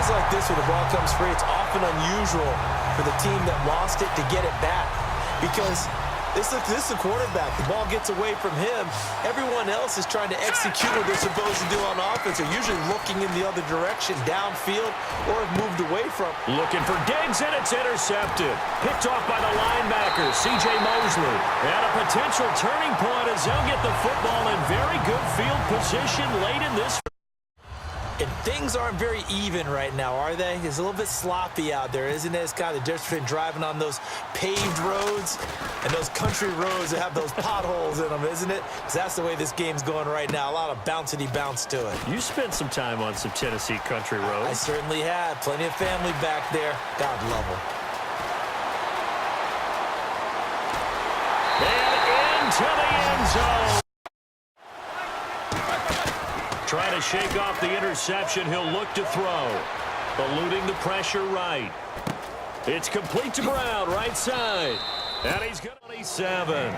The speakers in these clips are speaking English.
plays like this where the ball comes free, it's often unusual for the team that lost it to get it back because this is the quarterback. The ball gets away from him. Everyone else is trying to execute what they're supposed to do on offense. They're usually looking in the other direction, downfield, or have moved away from. Looking for Diggs, and it's intercepted. Picked off by the linebacker, C.J. Mosley. And a potential turning point as they'll get the football in very good field position late in this. And things aren't very even right now, are they? It's a little bit sloppy out there, isn't it? It's kind of the difference between driving on those paved roads and those country roads that have those potholes in them, isn't it? Because that's the way this game's going right now. A lot of bouncy bounce to it. You spent some time on some Tennessee country roads. I certainly have. Plenty of family back there. God love them. And into the end zone. Trying to shake off the interception. He'll look to throw. Eluding the pressure right. It's complete to Brown, right side. And he's got 27.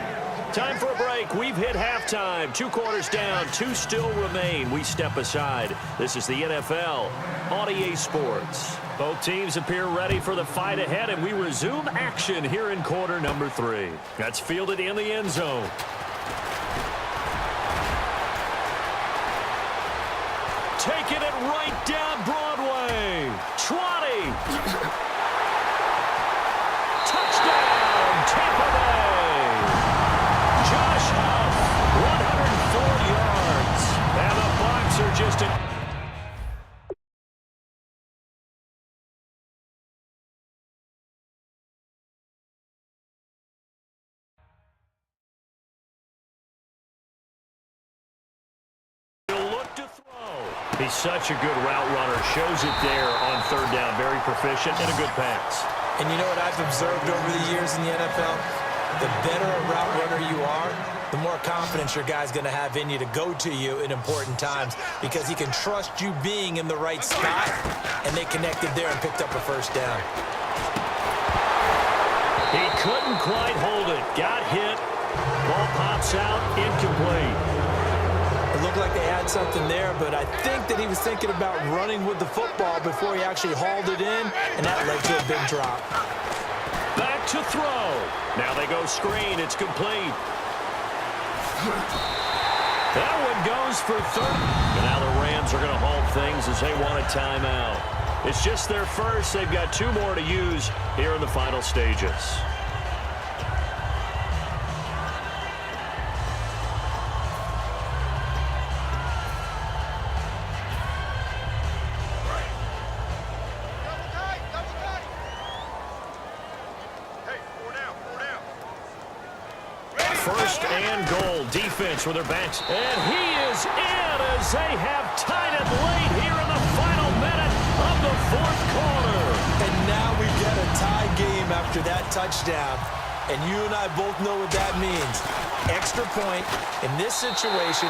Time for a break. We've hit halftime. 2 quarters down. 2 still remain. We step aside. This is the NFL on EA Sports. Both teams appear ready for the fight ahead, and we resume action here in quarter number 3. That's fielded in the end zone. Taking it right down Broadway. 20. Touchdown, Tampa Bay. Josh Huff, 104 yards. And the Bucs are just in. He's such a good route runner. Shows it there on 3rd down. Very proficient and a good pass. And you know what I've observed over the years in the NFL? The better a route runner you are, the more confidence your guy's going to have in you to go to you in important times because he can trust you being in the right spot, and they connected there and picked up a 1st down. He couldn't quite hold it. Got hit. Ball pops out. Incomplete. It looked like they had something there, but I think that he was thinking about running with the football before he actually hauled it in, and that led to a big drop. Back to throw. Now they go screen. It's complete. That one goes for 3rd. And now the Rams are going to halt things as they want a timeout. It's just their first. They've got 2 more to use here in the final stages. Defense with their backs. And he is in as they have tied it late here in the final minute of the 4th quarter. And now we've got a tie game after that touchdown. And you and I both know what that means. Extra point in this situation,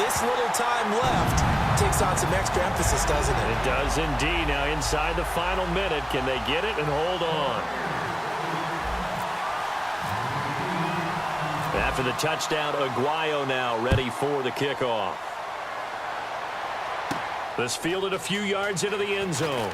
this little time left takes on some extra emphasis, doesn't it? It does indeed. Now inside the final minute, can they get it and hold on? After the touchdown, Aguayo now ready for the kickoff. This fielded a few yards into the end zone.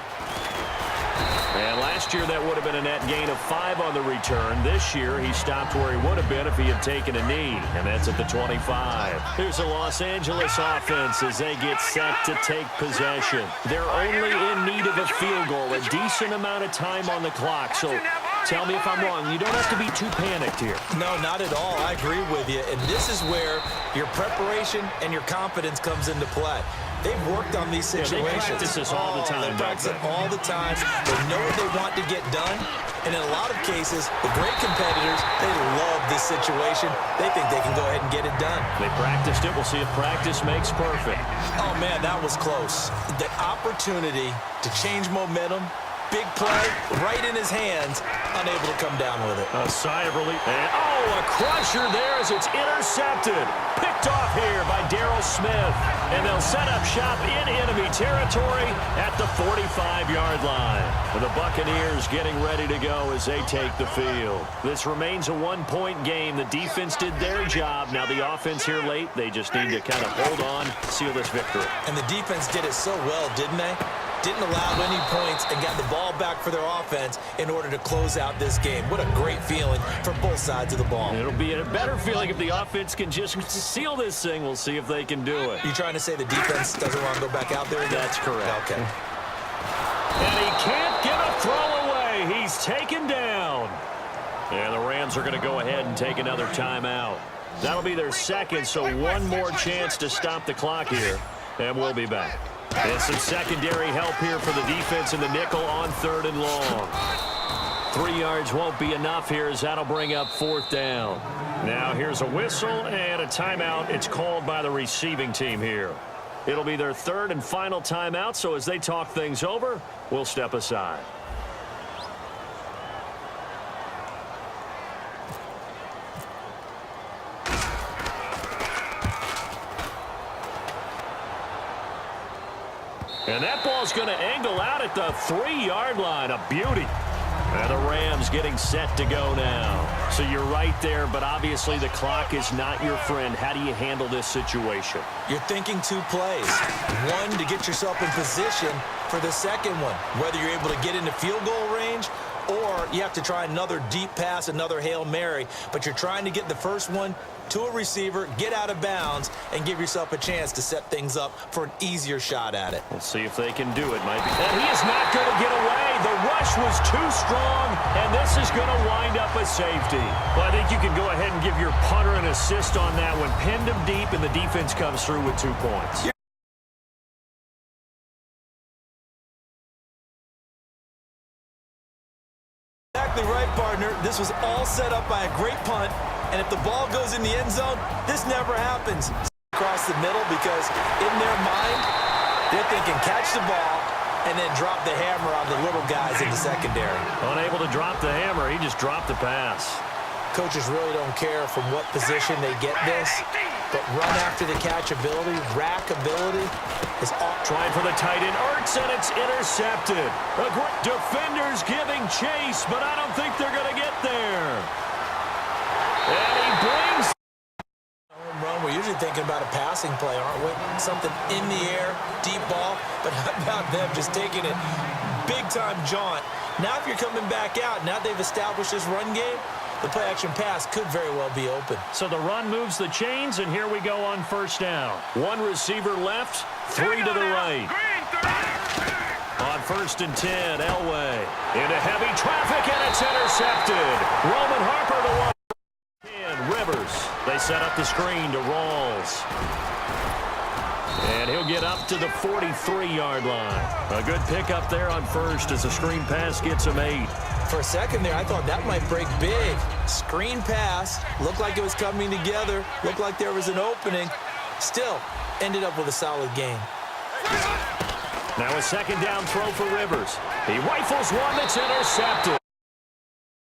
And last year, that would have been a net gain of 5 on the return. This year, he stopped where he would have been if he had taken a knee, and that's at the 25. Here's the Los Angeles offense as they get set to take possession. They're only in need of a field goal, a decent amount of time on the clock. So tell me if I'm wrong. You don't have to be too panicked here. No, not at all. I agree with you. And this is where your preparation and your confidence comes into play. They've worked on these situations. They practice this all the time. They practice it all the time. They know what they want to get done. And in a lot of cases, the great competitors, they love this situation. They think they can go ahead and get it done. They practiced it. We'll see if practice makes perfect. Oh, man, that was close. The opportunity to change momentum, big play, right in his hands, unable to come down with it. A sigh of relief. And, a crusher there as it's intercepted. Picked off here by Darryl Smith. And they'll set up shop in enemy territory at the 45-yard line. And the Buccaneers getting ready to go as they take the field. This remains a 1-point game. The defense did their job. Now the offense here late, they just need to kind of hold on, seal this victory. And the defense did it so well, didn't they? didn't allow any points, and got the ball back for their offense in order to close out this game. What a great feeling for both sides of the ball. It'll be a better feeling if the offense can just seal this thing. We'll see if they can do it. You trying to say the defense doesn't want to go back out there again? That's correct. Okay. And he can't get a throw away. He's taken down. And the Rams are going to go ahead and take another timeout. That'll be their second, so one more chance to stop the clock here. And we'll be back. And some secondary help here for the defense in the nickel on 3rd and long. 3 yards won't be enough here as that'll bring up 4th down. Now here's a whistle and a timeout. It's called by the receiving team here. It'll be their 3rd and final timeout, so as they talk things over, we'll step aside. And that ball's going to angle out at the 3-yard line. A beauty. And the Rams getting set to go now. So you're right there, but obviously the clock is not your friend. How do you handle this situation? You're thinking 2 plays. One, to get yourself in position for the second one, whether you're able to get into field goal range or you have to try another deep pass, another Hail Mary. But you're trying to get the first one to a receiver, get out of bounds, and give yourself a chance to set things up for an easier shot at it. We'll see if they can do it. Might be. And he is not going to get away. The rush was too strong, and this is going to wind up a safety. Well, I think you can go ahead and give your punter an assist on that one. Pinned him deep, and the defense comes through with 2 points. Exactly right, partner. This was all set up by a great punt, and if the ball goes in the end zone, this never happens across the middle, because in their mind, they're thinking catch the ball and then drop the hammer on the little guys in the secondary. Unable to drop the hammer, he just dropped the pass. Coaches really don't care from what position they get this, but run after the catch ability, rack ability is all. Trying for the tight end, Ertz, and it's intercepted. A great defender's giving chase, but I don't think they're going to get there. And he brings home run. We're usually thinking about a passing play, aren't we? Something in the air, deep ball, but how about them just taking it big-time jaunt? Now if you're coming back out, now they've established this run game, the play-action pass could very well be open. So the run moves the chains, and here we go on 1st down. 1 receiver left, 3 to the right. On 1st and 10, Elway into heavy traffic, and it's intercepted. Roman Harper to one. And Rivers, they set up the screen to Rawls. And he'll get up to the 43-yard line. A good pickup there on 1st as the screen pass gets him 8. For a second there, I thought that might break big. Screen pass, looked like it was coming together, looked like there was an opening. Still, ended up with a solid game. Now a 2nd down throw for Rivers. He rifles one that's intercepted.